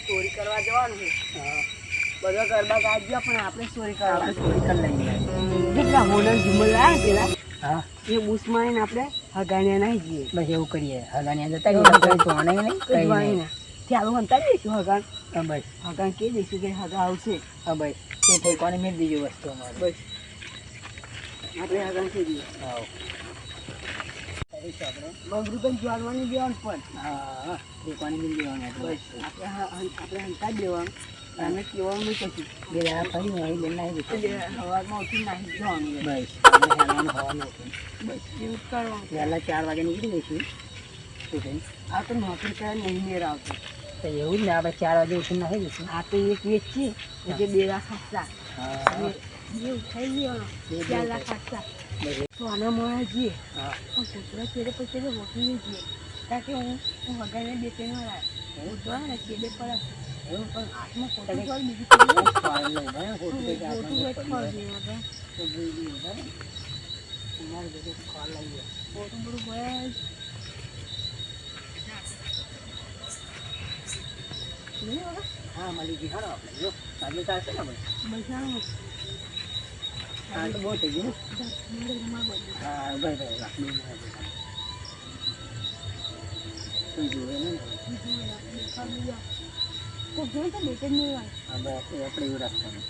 ચોરી કરવા જવાનું છે. હા, બધા ગરબા ગાઈ ગયા પણ આપણે ચોરી કરવા કરી લઈએ. જેટલા હોલર ઝુમર લાયા પેલા, હા, એ બુસમાં આપણે હગાણ્યા નહીં જઈએ. બસ એવું કરીએ. હગાણ્યા જતા રહીએ તો આને નહીં કઈ નહીં. ત્યાં હંતા દઈશું હગાણ. હા બસ હગાણ કહી દઈશું કે હગા આવશે. હા બસ તે ઠેકાણે મેળ દીજો વસ્તુ અમારે. બસ આપણે હગાણ કહી દઈએ. હા આપણે રૂપિયા જોડવાની દેવાનું પણ. હા ઠેકાણે મેળ દેવાનું. બસ આપણે હંતા જ દેવાનું. અમે કેવાનું નહીં કશું. બે દાડા ફરી હોય બે નાહી સવારમાં ઉઠી નાહી જવાનું. બસ હવાનું ઉઠી બસ એવું કરવાનું. વહેલા 4 વાગે નીકળી દઈશું. શું કહે આ તો નોકરી કરે નહીં મેળ આવતો. તો એવું જ ને આપણે 4 વાગે ઉઠીને નાહી દઈશું. આ તો એક વેચીએ એટલે 2 લાખ ખર્ચા. હા એવું થઈ ગયો 4 લાખ ખર્ચા. તો આના મળે જઈએ. હા પણ કૂતરા ચેડે પછી રોકીને જઈએ. કારણ કે હું વગાડને 2-3 વાર હું જોવા ને ચેડે પડે એવું પણ હાથમાં ખોટું બીજું ખોટું બધું બોલાય. હા મળી ગઈ. હાલો આપણે જો સાજે ચાલશે ને ભાઈ. હા તો બહુ થઈ ગયું. હા ભાઈ રાખી આપણે એવું રાખવાનું.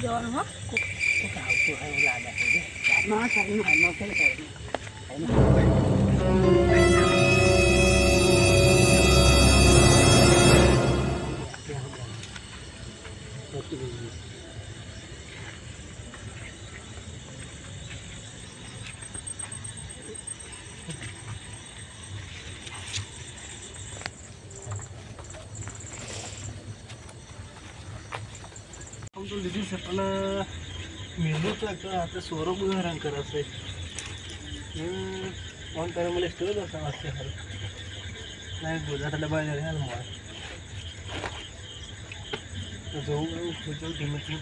જવાનું હા આવતું હોય એવું લાગે છે. ના સારી હાલમાં છે તો લીધી છે પણ મેલું તો આપણે સોરો બહુ હેરાન કરે છે. ફોન કરે મને સ્ટોર દો વાગશે ખરું ના ગુજરાત ડબ્બા જાય હાલ મળે તો જોવું ધીમે ધીમે.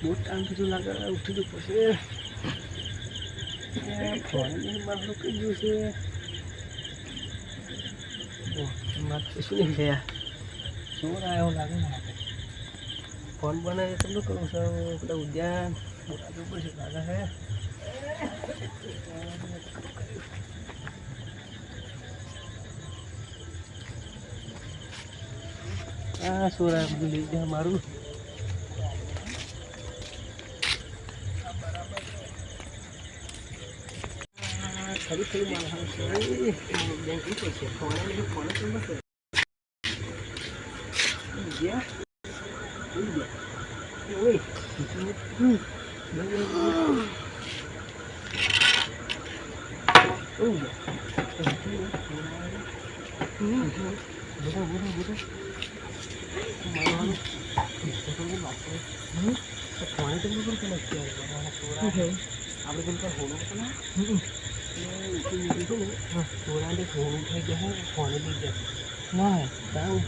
બહુ ટાઈમ સુધી લાગે ઉઠી જવું પડશે. ફોન મારું કહી ગયું છે શું નહીં થયા શું એવું લાગે ને આપણે ફોન બનાવે કેટલું કરવું છે પેલા ઉદ્યાન બોલાવવું પડશે લાગે છે. આ સોરા બધું લઈ જાય મારું ખરી ખરી મારા બેંક છે ફોન ફોન ગયા ઓય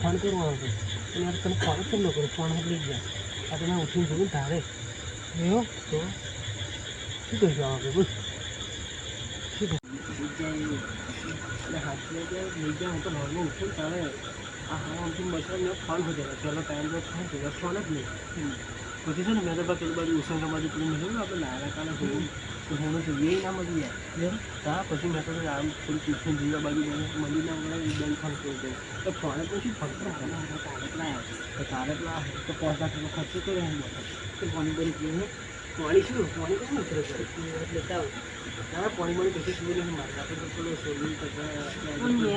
ફોન કરવાનો હતો તમે ફોન કેમ ન કરો ફોન લઈ ગયા આપણે ઉઠીને જોયું તારે એવું તો શું કહીશું આપણે બોલ શું હાથ લઈ ગયા હું તો નોર્મલ ઉઠું તારે હા આમથી મતલબ મેં ફોન हो जाएगा चलो टाइम पे फोन करेगा फोन જ નહીં પછી છે ને મેં તો પેલું બાજુ ઉસંગ બાજુ પેલું મળ્યું ને આપણે નાના કાલે હોવું તો હોનું જોઈએ ના મળી જાય હા પછી મેં તો આમ થોડું ટ્યુશન જીવા બાજુ મળીને આપણે બેંક ફોન કરી દઉં તો ફોને તો શું ફરતો હોય ને તારે પેલા તો 5 લાખ રૂપિયા ખર્ચો કર્યો એમ તો પાણી બની ગયું પાણી શું પાણી કેમ ઉતરે લેતા તારા પાણી મળી પછી શું નહીં મારે આપણે તો પેલો સોલવી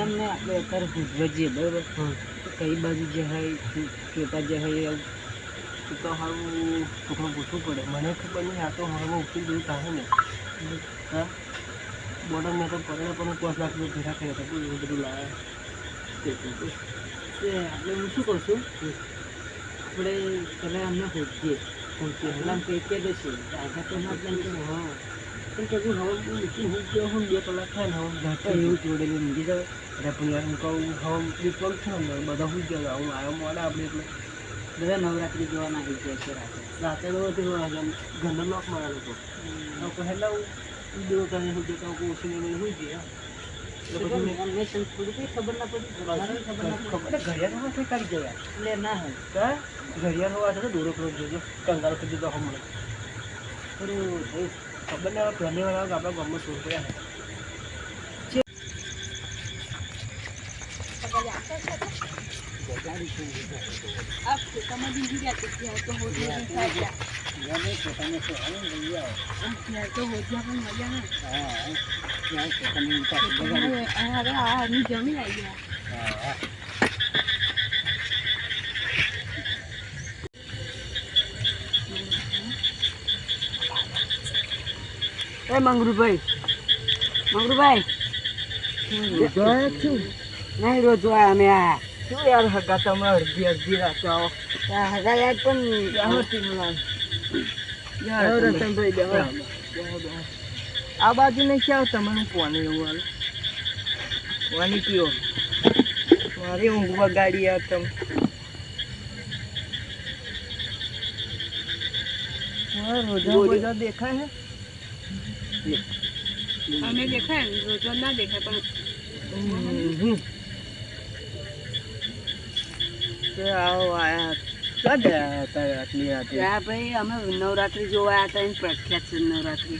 એમને આપણે અત્યારે પૂછવા જઈએ બરાબર તો કઈ બાજુ જહાય ખેતા જહાય તો સારું છોકરો પૂછવું પડે મને ખબર નહીં આ તો હાલમાં ઉઠી ગયું તારે ને હા બોર્ડર મેં તો પડે પણ 5 લાખ રૂપિયા ભેગા કર્યા હતા એવું બધું લાવ્યા આપણે હું શું કરશું આપણે પહેલાં અમને પૂછીએ પહેલાં કંઈ કહી દેશે આગળ તો ના પ્લાન કે હા પણ કે હવે હું ગયો હું 2 કલાક થાય ને હવે એવું જોડેલું મૂકી જાવ એટલે પણ યાર હું કહું હવે વિપલ છે ને બધા હું ગયા હું આવ્યો મોડા આપણે એટલે બધા નવરાત્રિ જોવા નાખી જાય છે રાતે રાતે ઘરનો લોક મારેલો હતો પહેલાં હું દેવો કરીને હું જતા ઓછી હોઈ ગયા અમને થોડી કંઈ ખબર ના પડી ખબર ઘડિયાળ હોવા છે કાઢી ગયા એટલે ના હોય ઘડિયાળ હોવા છે દોરો કરો જોજો કંગાળ કરી દીધો હમણાં થોડું ખબર ને હવે પહેલી વાર આવે આપણા ગામમાં શું કર્યા જમી આવી ગયા મંગરુભાઈ નહીં રોજ અમે આ શું યાર હગા તમે અડધી રાતે આવો હગા યાર પણ રતનભાઈ આ બાજુ નહીં ક્યાં તમારું પાણી એવું હાલ પાણી પીવો મારી ઊંઘ બગાડી યાર તમે રોજા દેખાય હે અમે દેખાય રોજ ના દેખાય પણ આવો આયા ક્યાં ગયા હતા આટલી રાતે ભાઈ અમે નવરાત્રિ જોવા આવ્યા હતા એની પ્રખ્યાત છે નવરાત્રિ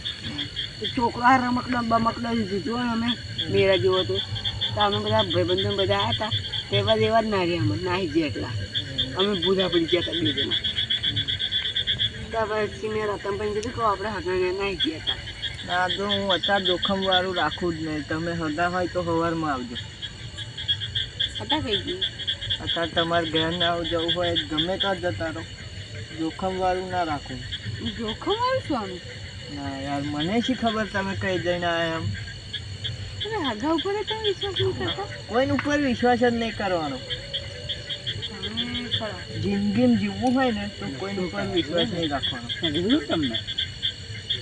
છોકરા રમકડા બમકડા જો ને અમે મેળા જેવો હતો તો અમે બધા ભાઈબંધો બધા આવ્યા હતા તેવા જેવા જ નારી અમે નાહી ગયા એટલા અમે ભૂલા પડી ગયા હતા 2 જણા ત્યાં પછી મેં રતનભાઈ કીધું કે આપણે હગા નાહી ગયા હતા ના જો હું અત્યારે જોખમવાળું રાખું જ નહીં તમે હગા હોય તો સવારમાં આવજો હતા કઈ ગયું અત્યારે તમારે ઘર ના જવું હોય ગમે ત્યાં જતા રહો જોખમવાળું ના રાખો જોખમ વાળું શું આમ ના યાર મને શી ખબર તમે કઈ જઈને આવ્યા એમ હગા ઉપર તમે વિશ્વાસ નહીં કરતા કોઈની ઉપર વિશ્વાસ જ નહીં કરવાનો જિંદગીમાં જીવવું હોય ને તો કોઈની ઉપર વિશ્વાસ નહીં રાખવાનો તમને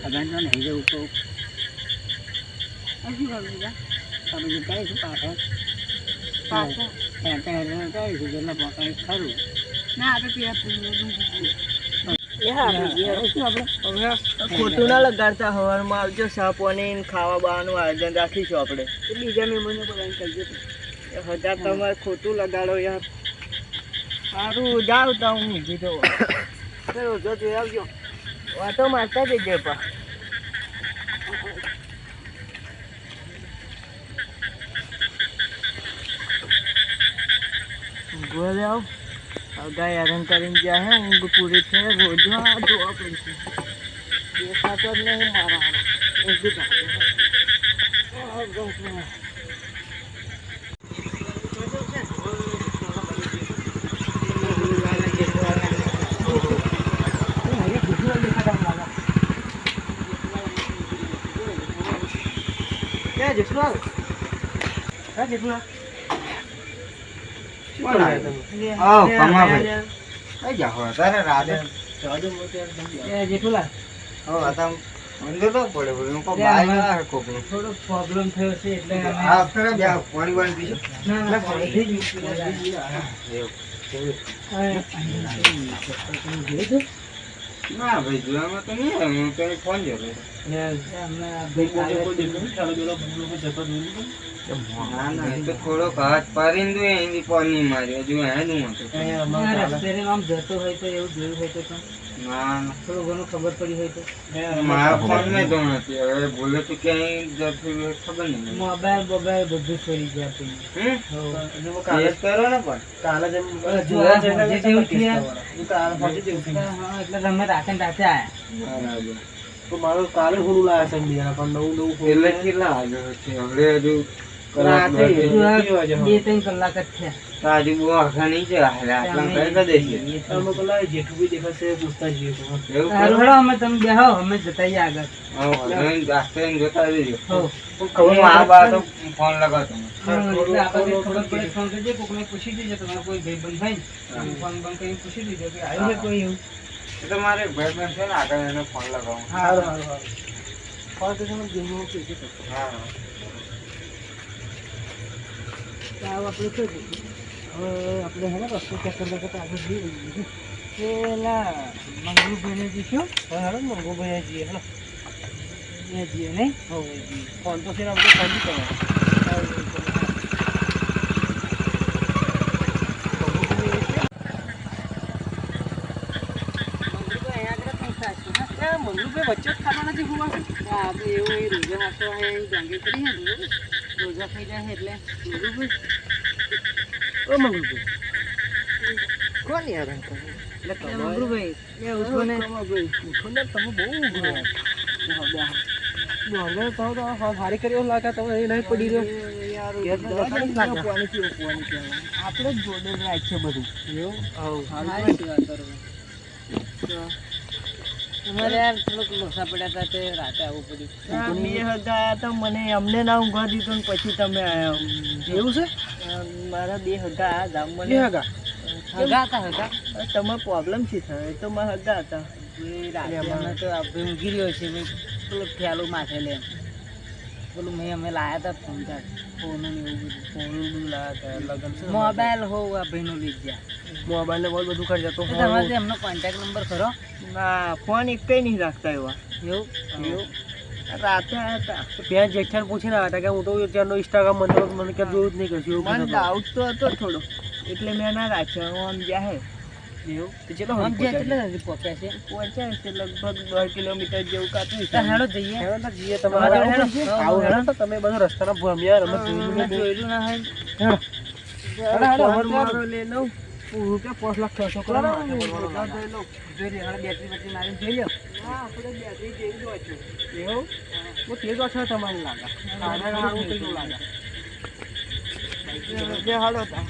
હગામાં નહીં જવું કહું હજી કરું તમે જતા રહીશું પાછળ ખરું ના ખોટું ના લગાડતા હવારમાં આવજો ચા પાણી ખાવા બાવાનું આયોજન રાખીશું આપણે બીજા મહેમાનો બધાને કરજો હજાર તમારે ખોટું લગાડો યાર સારું જાઓ તો હું ઊંઘી જવું રોજો જોઈ આવજો વાતો મારતા જઈએ પા ઘરે આવ ગાય હેરાન કરીને જ્યાં હે ઊંઘ પૂરી છે રોજ જોવા પડશે દેખાતો જ નહીં મારા ઊંઘ જેઠુલાલ જેઠુલાલ થોડો પ્રોબ્લેમ થયો છે એટલે ના ભાઈ જોવામાં તો નહીં હું તો ફોન જોયો ના ના એ તો થોડોક હાથ પાડીને દો એની પાણી માર્યો હજુ એનું હતું આમ જતો હોય તો એવું જોયું હોય તો ના થોડું ઘણું ખબર પડી હોય તો મારા ફોન મેં તો નથી હવે બોલે તો ક્યાંય જતું રહ્યું ખબર નહીં મોબાઈલ બોબાઈલ બધું છોડી ગયા તમે કાલે કરો ને પણ કાલે એટલે તમે રાતે રાતે આયા તો મારો કાલે હું લાયા છે બીજા પણ નવું એટલે કેટલા આવ્યો છે હવે હજુ રાતે 2-3 કલાક જ થયા હજુ બહુ આખા નહીં છે આટલા કઈ દે છે અમે પેલા જેઠું બી દેખાશે પૂછતા જઈએ તો એવું અમે તમે બેહો અમે જતાઈએ આગળ રાસ્તે જોતા રહેજો હો હું આ બાદ ફોન લગાવતો એટલે આપણે થોડોક પડે ફોન કરજે કોકને પૂછી દેજો તમારા કોઈ ભાઈબંધ ભાઈ ફોન બંધ કરીને પૂછી દેજો કે આવ્યું છે કોઈ એવું એટલે મારે ભાઈ બહેન છે ને આગળ એને ફોન લગાવું સારું સારું સારું ફોન તો તમે જીમનું કીધું હા આપણે શું હવે આપણે હે ને રસ્તો ચેક કરતા કરતા આગળ જઈ રહ્યું પેલા મંગળભાઈને જઈશું હા મંગુભાઈ જઈએ હા એ જઈએ નહીં ફોન તો છે આપણે ફોન બી કરવાનો મંગુભાઈ વચ્ચે જ ખાતા નથી હોવા આપણે એવું એ રોજા નાસ્તો હોય એ જાંગે કરી હે રોજા ખાઈ જાય એટલે ઓ મંગુભાઈ કોણ યાર એટલે મંગળભાઈ એ ઉઠો ને તમે બહુ સારી કરી લાગે તમે એ નહીં પડી રહ્યો આપણે જ જોડે રાખ છે બધું એવું અમારે યાર થોડુંક લોસા પડ્યા હતા તે રાતે આવવું પડ્યું બે હગા તો મને અમને ના ઊંઘવા દીધું ને પછી તમે આયા એવું છે મારા બે હગા ગામમાં બે હગા હગા હતા હગા તમારો પ્રોબ્લેમ શું થયો એ તો મારા હગા હતા રાતે અમે તો આપણે ઊંઘી રહ્યો છે પેલું ખ્યાલું માથે લે પેલું અમે લાયા હતા ફોન ફોન એવું બધું ફોન લાયા લગન છે મોબાઈલ હોવ આ ભાઈનો લઈ ગયા મોબાઈલ ને બહુ બધું કરી જતો તમારે એમનો કોન્ટેક્ટ નંબર ખરો ના ફોન એક કઈ નહીં રાખતા એવા એવું એવું રાતે આવ્યા હતા ત્યાં જેઠાને પૂછીને આવ્યા હતા કે હું તો ત્યાંનો ઇન્સ્ટાગ્રામ મને ક્યાં જોયું જ નહીં કશું મને ડાઉટ તો હતો થોડો એટલે મેં ના રાખ્યો હું આમ જાહે એવું તો ચલો આમ જ્યાં કેટલા સુધી પહોંચ્યા છે પહોંચ્યા છે લગભગ 10 કિલોમીટર જેવું કાતું તો હેડો જઈએ જઈએ તમારે આવું હેડો તો તમે બધા રસ્તાના ભમ્યા રમત જોયેલું ના હોય હેડો લઈ લઉં રૂપિયા 5 લાખ થશો કરો જોઈ લો બેટરી બેટરી મારીને જોઈ લો હા આપણે બેટરી જેવી જ હોય એવું બહુ તેજ ઓછો તમારે લાગે હાલો તમે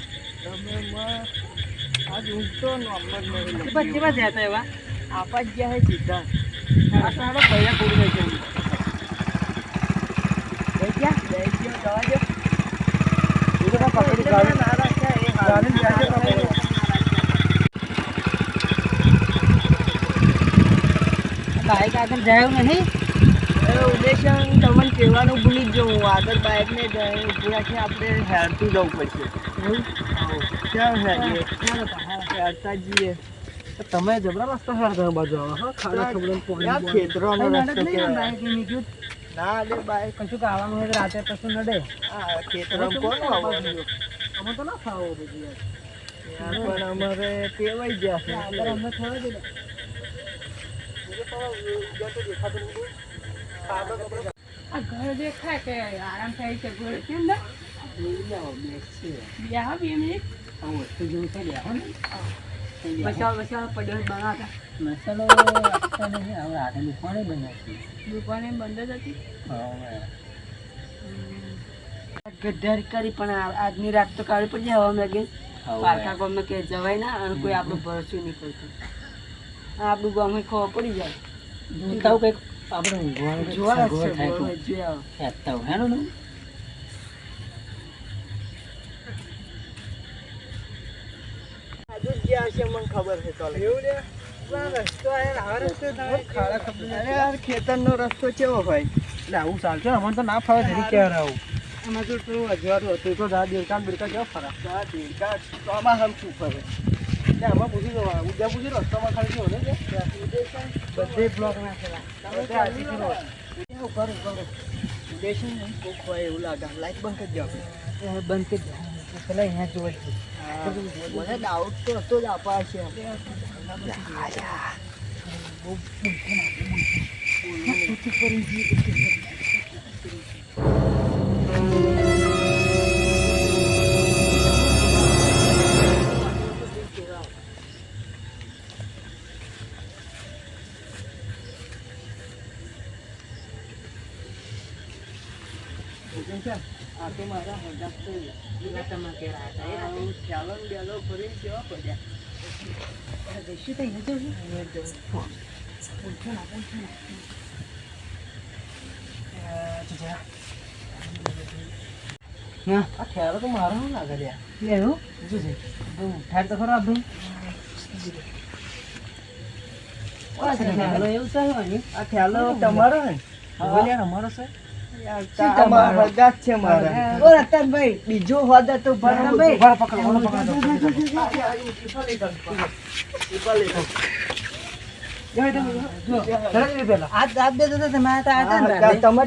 આજ ઊંઘતો નોર્મલ નહીં બચ્ચેમાં જતા એવા આપા જ ગયા છે સીધા આ તો હાલો પહેલા પૂરું થઈ ગયું જવા દો પકડી બાઈક આગળ જાય નહીં ઉદ્દેશ્ય તમને કહેવાનું ભૂલી જ જવું આગળ બાઇકને ઉભા છે આપણે હેરતું જવું પડશે ચાલ હેરતા જઈએ તમે જબરા રસ્તા હેરતા બાજુ આવો હા ખાડા ખબર ખેતરોનો રસ્તો ના અરે બાઈક કશું ખાવાનું હોય તો રાતે કશું નડે હા ખેતરમાં કોણ આવવાનું અમે તો ના ખાવો બધું યાર પણ અમારે ટેવાઈ ગયા છે આગળ અમને થવા દે આ ઘર દેખાય કે આરામ થાય છે ઘર કેમ ને બેહો 2 મિનિટ. મસાલો પડ્યો હોય બનાવતા. મસાલો આપતા નહીં, હવે આગળ દુકાને બનાવશું. દુકાને બંધ જ હતી. હવે ગદ્દારી કરી પણ આજની રાત તો કાઢી પડી જાય. હવે મેં કે પારકા ગામમાં કે જવાય ના અને કોઈ આપણું ભરોસો નહીં કરતું. આપણું ગામ ખબર પડી જાય. જોતા કંઈક આપણે ઊંઘવાનું જોવા સગવડ થાય તો જોયા ખેંચતા હોય હેનું ને આજુ જ જ્યાં હશે મને ખબર છે. ચાલો એવું રે રસ્તો આ રસ્તો અરે યાર ખેતરનો રસ્તો કેવો હોય એટલે આવું ચાલશે અમને તો ના ફાવે જરી ક્યારે આવું આમાં તો થોડું અજવાળું હતું. તો દા દેડકા બેડકા કેવા ફરા તો આમાં હમ શું ફરે એટલે આમાં પૂછી દો ઉદ્યા પૂછી રસ્તામાં ખાલી કેવો ને બધે બ્લોક નાખેલા. બધે આછી કરો ઉદેશન નહીં કોક હોય એવું લાગે. લાઈટ બંધ કરી દો આપણે. બંધ કરી દો પેલા અહીંયા જોવા જ મને ડાઉટ તો હતો જ આપા છે. આ તો મારા હજાર તો લીલાચામાં કેળા હતા. ચાલો ને બેલો ફરીને કેવા પડ્યા. જઈશું તો અહીંયા જવું. આ ઠેરો તો મારો શું લાગે લ્યા એવું શું છે ઠેર તો ખરો આપું એવું છે આ ખ્યાલો તમારો ને અમારો છે બીજો હોદ હતો તમે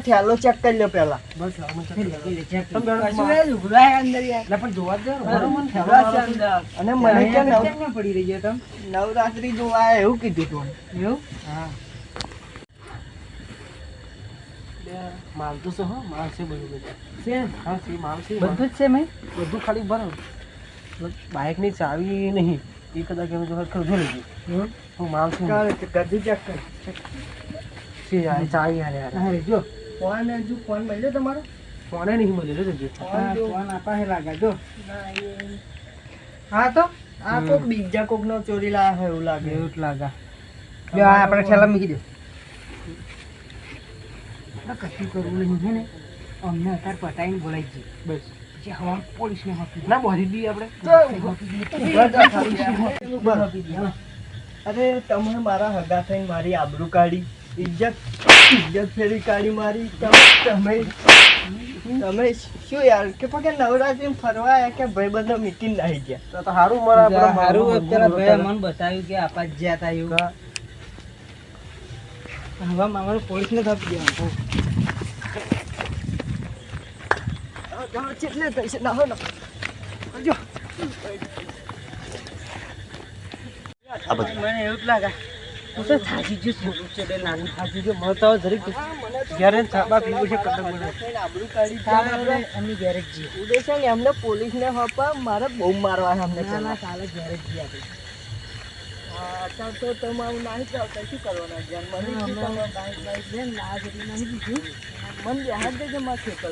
ઠેલો ચેક કરી લો પેલા. અને મને ક્યાં પડી રહી છે તમે નવરાત્રી જોવા એવું કીધું તું એવું. હા માલ તો શું માલ છે બધું બધું છે હા છે માલ છે બધું જ છે મેં બધું ખાલી ભરો બાઇકની ચાવી નહીં એ કદાચ એમ જો ખરું જોઈ લેજો હું માલ છું કદી ચેક કર છે યાર ચાવી યાર યાર હા જો ફોન હજુ ફોન મળ્યો તમારો ફોને નહીં મળ્યો જજો ફોન આપા હે લાગે જો હા તો આ કોક બીજા કોક નો ચોરી લાયા હોય એવું લાગે. એવું જ લાગે આપણે ઠેલા મૂકી દો. કશું કરવું નહીં છે ને અમને અત્યારે પટાઈને બોલાવી છે બસ જે હવા પોલીસને આપી ના બોલી દઈએ આપણે અરે તમે મારા હગા થઈને મારી આબરૂ કાઢી ઇજ્જત ફેરી કાઢી મારી. તમે શું યાર કે પગે નવરાત્રી ફરવા આવ્યા કે ભાઈ બધા મીટિંગ નાહી ગયા તો સારું મારા સારું પેલા ભાઈ મને બતાવ્યું કે આપા જ્યાં હતા એવું હવે મામાને પોલીસને આપી દેવાનું. કેટલે થઈ છે ના જો મને એવું જ લાગે હું તો થાકી ગયું છું. છે નાની થાકી ગયો મને તો જરીક ઘરે છાપા પીવું છે કટક મને આબરૂ કાઢી એમની ગેરેજ જઈએ ઉદેશન એમને પોલીસને હપા મારે બહુ મારવા અમને કાલે ગેરેજ જઈએ આપણે. અત્યારે તો તમારું નાહી જાવ તો શું કરવાના ધ્યાન મને બાઈક લઈને ના જેટલી નહીં દીધું મને યાદ દેજો મારે ખેતર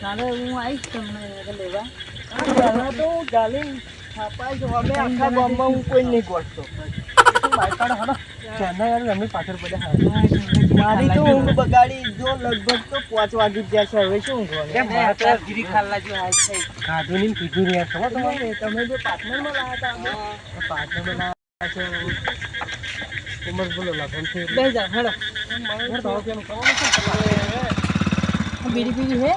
કાલે હું આવીશ તમને લેવા. પહેલાં તો હું ગાલી છાપાઈ જો અમે આખા ગામમાં હું કોઈ નહીં ગોઠતો. એમની પાછળ પડ્યા મારી તો ઊંઘ બગાડી જો લગભગ તો 5 વાગી જ જશે. હવે શું ખાધું નહીં પીધું નહીં યાર ખબર તમારે તમે જે પાર્ટનરમાં લાવ્યા હતા પાછળ બનાવ્યા છે ઉમર બોલો લાગણ છે બે જા હેડો બીડી પીડી હે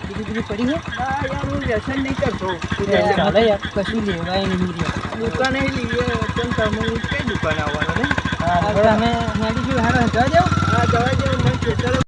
બીડી પડી હે ના યાર હું વ્યસન નહીં કરતો યાર કશું લેવાય નહીં દુકાને લઈએ કેમ તમે કઈ દુકાન આવવાનું ને તમે મેડિસિન હારા જવા દેવું હા જવા દેવું મેં ખેતર